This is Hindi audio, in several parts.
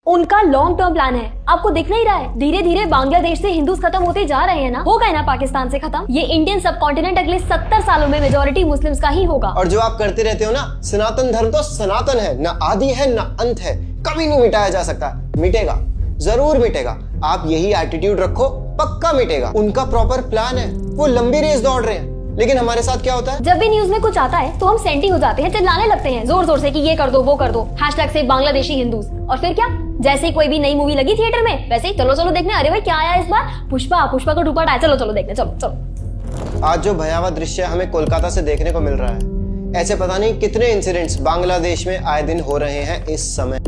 उनका लॉन्ग टर्म प्लान है, आपको दिख नहीं रहा है? धीरे धीरे बांग्लादेश से हिंदूज खत्म होते जा रहे हैं ना, हो गए ना पाकिस्तान से खत्म। ये इंडियन सब कॉन्टिनेंट अगले 70 सालों में मेजोरिटी मुस्लिम्स का ही होगा। और जो आप करते रहते हो ना, सनातन धर्म तो सनातन है, ना आदि है ना अंत है, कभी नहीं मिटाया जा सकता। मिटेगा, जरूर मिटेगा। आप यही एटीट्यूड रखो, पक्का मिटेगा। उनका प्रॉपर प्लान है, वो लंबी रेस दौड़ रहे हैं। लेकिन हमारे साथ क्या होता है? जब भी न्यूज में कुछ आता है तो हम सेंटी हो जाते हैं, चिल्लाने लगते हैं जोर जोर से कि ये कर दो वो कर दो, हैशटैग से बांग्लादेशी हिंदूज। और फिर क्या, जैसे ही कोई भी नई मूवी लगी थिएटर में, वैसे ही चलो चलो देखने। अरे भाई क्या आया इस बार? पुष्पा को डुपट आया, चलो चलो देखने, चलो चलो। आज जो भयावह दृश्य हमें कोलकाता से देखने को मिल रहा है, ऐसे पता नहीं कितने इंसिडेंट्स बांग्लादेश में आए दिन हो रहे हैं इस समय।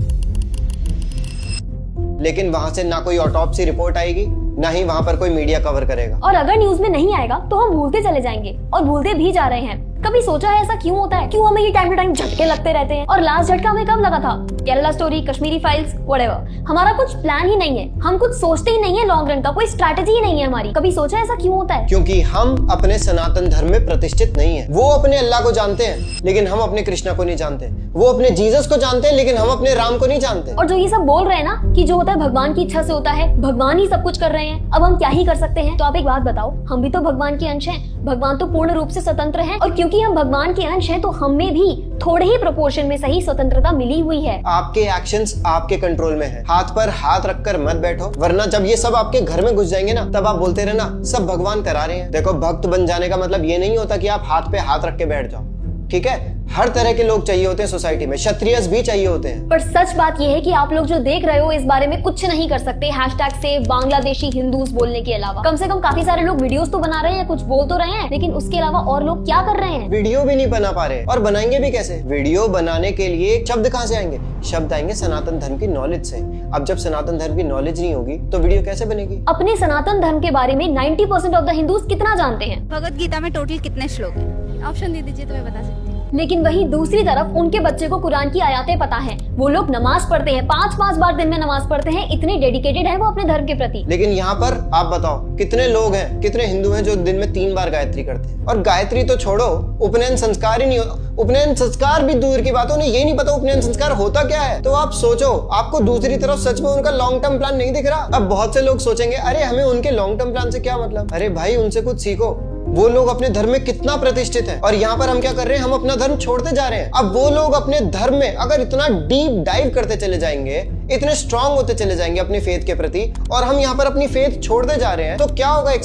लेकिन वहां से ना कोई ऑटोप्सी रिपोर्ट आएगी, ना ही वहां पर कोई मीडिया कवर करेगा। और अगर न्यूज में नहीं आएगा तो हम भूलते चले जाएंगे, और भूलते भी जा रहे हैं। कभी सोचा है ऐसा क्यों होता है? क्यों हमें ये टाइम टू टाइम झटके लगते रहते हैं? और लास्ट झटका हमें कब लगा था? Kerala story, Kashmiri files, whatever. हमारा कुछ प्लान ही नहीं है, हम कुछ सोचते ही नहीं है लॉन्ग रन का, कोई स्ट्रैटेजी ही नहीं है हमारी। कभी सोचा ऐसा क्यों होता है? क्योंकि हम अपने सनातन धर्म में प्रतिष्ठित नहीं है। वो अपने अल्लाह को जानते हैं, लेकिन हम अपने कृष्णा को नहीं जानते। वो अपने जीसस को जानते हैं, लेकिन हम अपने राम को नहीं जानते। और जो ये सब बोल रहे हैं ना कि जो होता है भगवान की इच्छा से होता है, भगवान ही सब कुछ कर रहे हैं, अब हम क्या ही कर सकते हैं? तो आप एक बात बताओ, हम भी तो भगवान के अंश हैं। भगवान तो पूर्ण रूप से स्वतंत्र हैं, और क्योंकि हम भगवान के अंश हैं तो हमें भी थोड़े ही प्रोपोर्शन में सही स्वतंत्रता मिली हुई है। आपके एक्शंस आपके कंट्रोल में है। हाथ पर हाथ रखकर मत बैठो, वरना जब ये सब आपके घर में घुस जाएंगे ना, तब आप बोलते रहना सब भगवान करा रहे हैं। देखो, भक्त बन जाने का मतलब ये नहीं होता कि आप हाथ पे हाथ रख के बैठ जाओ, ठीक है? हर तरह के लोग चाहिए होते हैं सोसाइटी में, क्षत्रियस भी चाहिए होते हैं। पर सच बात यह है कि आप लोग जो देख रहे हो इस बारे में कुछ नहीं कर सकते हैशटैग से बांग्लादेशी हिंदूज बोलने के अलावा। कम से कम काफी सारे लोग वीडियोस तो बना रहे हैं, कुछ बोल तो रहे हैं, लेकिन उसके अलावा और लोग क्या कर रहे हैं? वीडियो भी नहीं बना पा रहे, और बनाएंगे भी कैसे? वीडियो बनाने के लिए शब्द कहाँ से आएंगे? शब्द आएंगे सनातन धर्म की नॉलेज से। अब जब सनातन धर्म की नॉलेज नहीं होगी तो वीडियो कैसे बनेगी? अपने सनातन धर्म के बारे में 90% ऑफ द हिंदूज कितना जानते हैं? भगवत गीता में टोटल कितने श्लोक हैं? ऑप्शन दे दीजिए तो मैं बता सकती हूँ। लेकिन वहीं दूसरी तरफ उनके बच्चे को कुरान की आयतें पता है, वो लोग नमाज पढ़ते हैं, 5-5 बार दिन में नमाज पढ़ते हैं, इतने डेडिकेटेड है वो अपने धर्म के प्रति। लेकिन यहाँ पर आप बताओ, कितने लोग हैं, कितने हिंदू हैं जो दिन में 3 बार गायत्री करते हैं? और गायत्री तो छोड़ो, उपनयन संस्कार ही नहीं होता। उपनयन संस्कार भी दूर की बात है, उन्हें ये नहीं पता उपनयन संस्कार होता क्या है। तो आप सोचो, आपको दूसरी तरफ सच में उनका लॉन्ग टर्म प्लान नहीं दिख रहा। अब बहुत से लोग सोचेंगे, अरे हमें उनके लॉन्ग टर्म प्लान से क्या मतलब? अरे भाई, उनसे कुछ सीखो। वो लोग अपने धर्म में कितना प्रतिष्ठित है, और यहाँ पर हम क्या कर रहे हैं? हम अपना धर्म छोड़ते जा रहे हैं। अब वो लोग अपने धर्म में अगर इतना डीप डाइव करते चले जाएंगे, इतने स्ट्रांग होते चले जाएंगे अपनी फेथ के प्रति, और हम यहाँ पर अपनी फेथ छोड़ते जा रहे हैं, तो क्या होगा? एक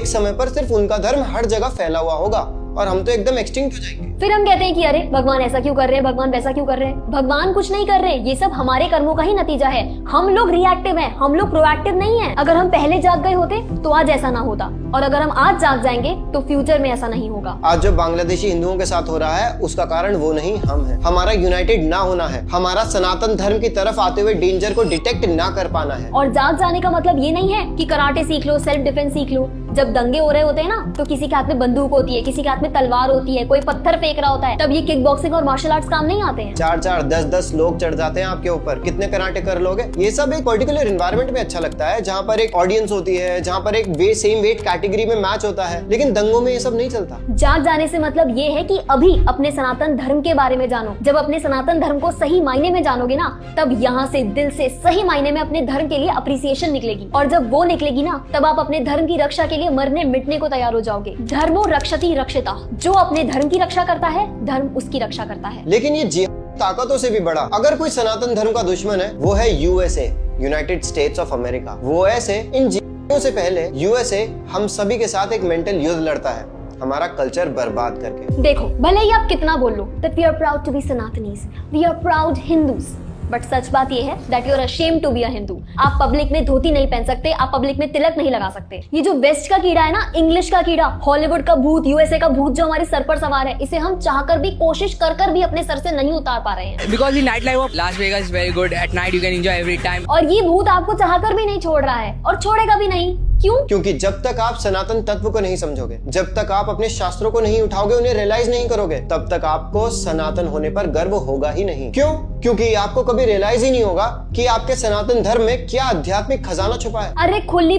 समय पर सिर्फ उनका धर्म हर जगह फैला हुआ होगा, और हम तो एकदम एक्सटिंक्ट हो जाएंगे। फिर हम कहते हैं कि अरे भगवान ऐसा क्यों कर रहे हैं, भगवान वैसा क्यों कर रहे हैं? भगवान कुछ नहीं कर रहे, ये सब हमारे कर्मों का ही नतीजा है। हम लोग रिएक्टिव हैं, हम लोग प्रोएक्टिव नहीं हैं। अगर हम पहले जाग गए होते तो आज ऐसा ना होता, और अगर हम आज जाग जाएंगे तो फ्यूचर में ऐसा नहीं होगा। आज जो बांग्लादेशी हिंदुओं के साथ हो रहा है, उसका कारण वो नहीं, हम हैं। हमारा यूनाइटेड ना होना है, हमारा सनातन धर्म की तरफ आते हुए डेंजर को डिटेक्ट ना कर पाना है। और जाग जाने का मतलब ये नहीं है कि कराटे सीख लो, सेल्फ डिफेंस सीख लो। जब दंगे हो रहे होते हैं ना, तो किसी के हाथ में बंदूक होती है, किसी के हाथ में तलवार होती है, कोई पत्थर फेंक रहा होता है, तब ये किक बॉक्सिंग और मार्शल आर्ट्स काम नहीं आते हैं। 4-4, 10-10 लोग चढ़ जाते हैं आपके ऊपर, कितने कराटे कर लोगे? ये सब एक पर्टिकुलर एनवायरनमेंट में अच्छा लगता है, जहाँ पर एक ऑडियंस होती है, जहाँ पर एक सेम वेट कैटेगरी में मैच होता है, लेकिन दंगों में ये सब नहीं चलता। जाग जाने से मतलब ये है कि अभी अपने सनातन धर्म के बारे में जानो। जब अपने सनातन धर्म को सही मायने में जानोगे ना, तब यहाँ से दिल से सही मायने में अपने धर्म के लिए अप्रिसिएशन निकलेगी, और जब वो निकलेगी ना, तब आप अपने धर्म की रक्षा के लिए मरने मिटने को तैयार हो जाओगे। धर्मो रक्षति रक्षिता, जो अपने धर्म की रक्षा करता है, धर्म उसकी रक्षा करता है। लेकिन ये ताकतों से भी बड़ा, अगर कोई सनातन धर्म का दुश्मन है, वो है USA, United states of America. वो ऐसे इन से पहले यूएसए हम सभी के साथ एक मेंटल युद्ध लड़ता है, हमारा कल्चर बर्बाद करके। देखो, भले ही आप कितना बोल लो that we are proud to be Sanatanis, we are proud Hindus, but सच बात ये है that you are ashamed to be a Hindu। आप पब्लिक में धोती नहीं पहन सकते, आप पब्लिक में तिलक नहीं लगा सकते। ये जो वेस्ट का कीड़ा है ना, इंग्लिश का कीड़ा, हॉलीवुड का भूत, यूएसए का भूत जो हमारे सर पर सवार है, इसे हम चाहकर भी, कोशिश कर भी अपने सर से नहीं उतार पा रहे हैं। Because the nightlife of Las Vegas is very good. At night you can enjoy every time. और ये भूत आपको चाहकर भी नहीं छोड़ रहा है, और छोड़ेगा भी नहीं। क्यों? क्योंकि जब तक आप सनातन तत्व को नहीं समझोगे, जब तक आप अपने शास्त्रों को नहीं उठाओगे, उन्हें रियलाइज नहीं करोगे, तब तक आपको सनातन होने पर गर्व होगा ही नहीं। क्यों? क्योंकि आपको कभी रियलाइज ही नहीं होगा कि आपके सनातन धर्म में क्या आध्यात्मिक खजाना छुपा है। अरे खुली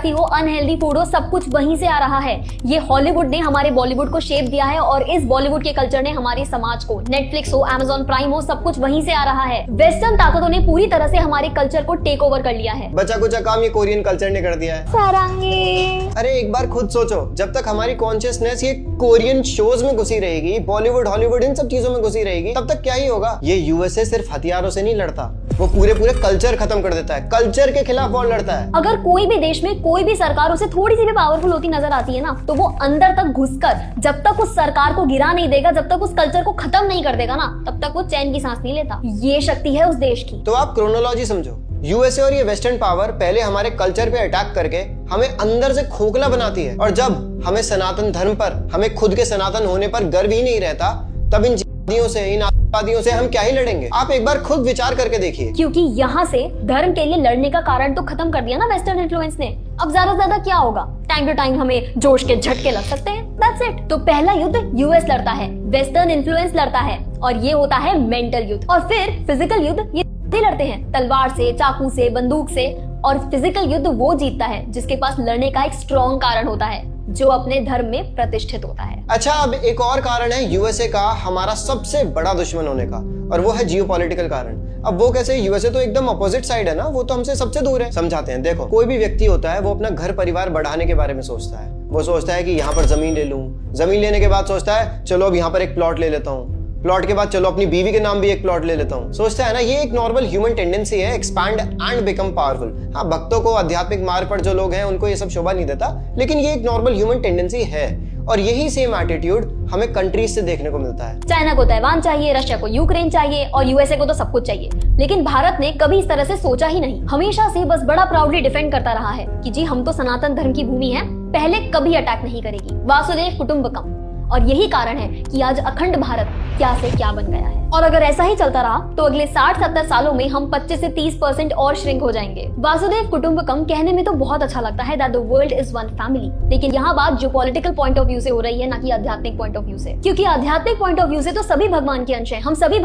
हो, अनहेल्दी फूड हो, सब कुछ वहीं से आ रहा है। ये हॉलीवुड ने हमारे बॉलीवुड को शेप दिया है और इस बॉलीवुड के कल्चर ने हमारे समाज को, नेटफ्लिक्स हो, अमेज़न प्राइम हो, सब कुछ वहीं से आ रहा है। वेस्टर्न ताकतों ने पूरी तरह से हमारे कल्चर को टेक ओवर कर लिया है। बचा कुचा काम ये कोरियन कल्चर ने कर दिया है। सारंगी। अरे एक बार खुद सोचो, जब तक हमारी कॉन्शियसनेस ये कोरियन शोज में घुसी रहेगी, बॉलीवुड हॉलीवुड इन सब चीजों में घुसी रहेगी, तब तक क्या ही होगा। ये यूएसए सिर्फ हथियारों से नहीं लड़ता, वो पूरे कल्चर खत्म कर देता है, कल्चर के खिलाफ वॉर लड़ता है। अगर कोई भी देश में कोई भी सरकार उसे थोड़ी सी भी पावरफुल होती नजर आती है ना, तो वो अंदर तक घुसकर जब तक उस सरकार को गिरा नहीं देगा, जब तक उस कल्चर को खत्म नहीं कर देगा ना, तब तक वो चैन की सांस नहीं लेता। ये शक्ति है उस देश की। तो आप क्रोनोलॉजी समझो, यूएसए और ये वेस्टर्न पावर पहले हमारे कल्चर पे अटैक करके हमें अंदर से खोखला बनाती है, और जब हमें सनातन धर्म पर, हमें खुद के सनातन होने पर गर्व ही नहीं रहता, तब इन इन आतंकवादियों से हम क्या ही लड़ेंगे। आप एक बार खुद विचार करके देखिए। क्योंकि यहाँ से धर्म के लिए लड़ने का कारण तो खत्म कर दिया ना वेस्टर्न इन्फ्लुएंस ने। अब ज्यादा क्या होगा, टाइम टू टाइम हमें जोश के झटके लग सकते हैं, दैट्स इट। तो पहला युद्ध यूएस लड़ता है, वेस्टर्न इन्फ्लुएंस लड़ता है, और ये होता है मेंटल युद्ध। और फिर फिजिकल युद्ध ये लड़ते हैं तलवार से, चाकू से, बंदूक से। और फिजिकल युद्ध वो जीतता है जिसके पास लड़ने का एक स्ट्रॉन्ग कारण होता है, जो अपने धर्म में प्रतिष्ठित होता है। अच्छा, अब एक और कारण है यूएसए का हमारा सबसे बड़ा दुश्मन होने का, और वो है जियोपॉलिटिकल कारण। अब वो कैसे? यूएसए तो एकदम अपोजिट साइड है ना, वो तो हमसे सबसे दूर है। समझाते हैं, देखो, कोई भी व्यक्ति होता है वो अपना घर परिवार बढ़ाने के बारे में सोचता है। वो सोचता है कि यहाँ पर जमीन ले लूं, जमीन लेने के बाद सोचता है चलो अब यहाँ पर एक प्लॉट ले लेता हूँ, प्लॉट के बाद चलो अपनी बीवी के नाम भी एक प्लॉट ले लेता हूँ। सोचता है ना, ये एक नॉर्मल ह्यूमन टेंडेंसी है, एक्सपैंड एंड बिकम पावरफुल। हाँ, भक्तों को, आध्यात्मिक मार्ग पर जो लोग हैं उनको ये सब शोभा नहीं देता, लेकिन ये एक नॉर्मल ह्यूमन टेंडेंसी है। और यही सेम एटीट्यूड हमें कंट्रीज से देखने को मिलता है। चाइना को ताइवान चाहिए, रशिया को यूक्रेन चाहिए, और यूएसए को तो सब कुछ चाहिए। लेकिन भारत ने कभी इस तरह से सोचा ही नहीं, हमेशा से बस बड़ा प्राउडली डिफेंड करता रहा है कि जी हम तो सनातन धर्म की भूमि है, पहले कभी अटैक नहीं करेगी, वासुदेव कुटुंबकम। और यही कारण है कि आज अखंड भारत क्या से क्या बन गया है। और अगर ऐसा ही चलता रहा तो अगले 60-70 सालों में हम 25 से 30% और श्रिंक हो जाएंगे। वासुदेव कुटुंबकम कहने में तो बहुत अच्छा लगता है, that the world is one family, लेकिन यहाँ बात जो पॉलिटिकल पॉइंट ऑफ व्यू से हो रही है, ना कि आध्यात्मिक पॉइंट ऑफ व्यू से। क्योंकि आध्यात्मिक पॉइंट ऑफ व्यू से तो सभी भगवान के अंश हैं, हम सभी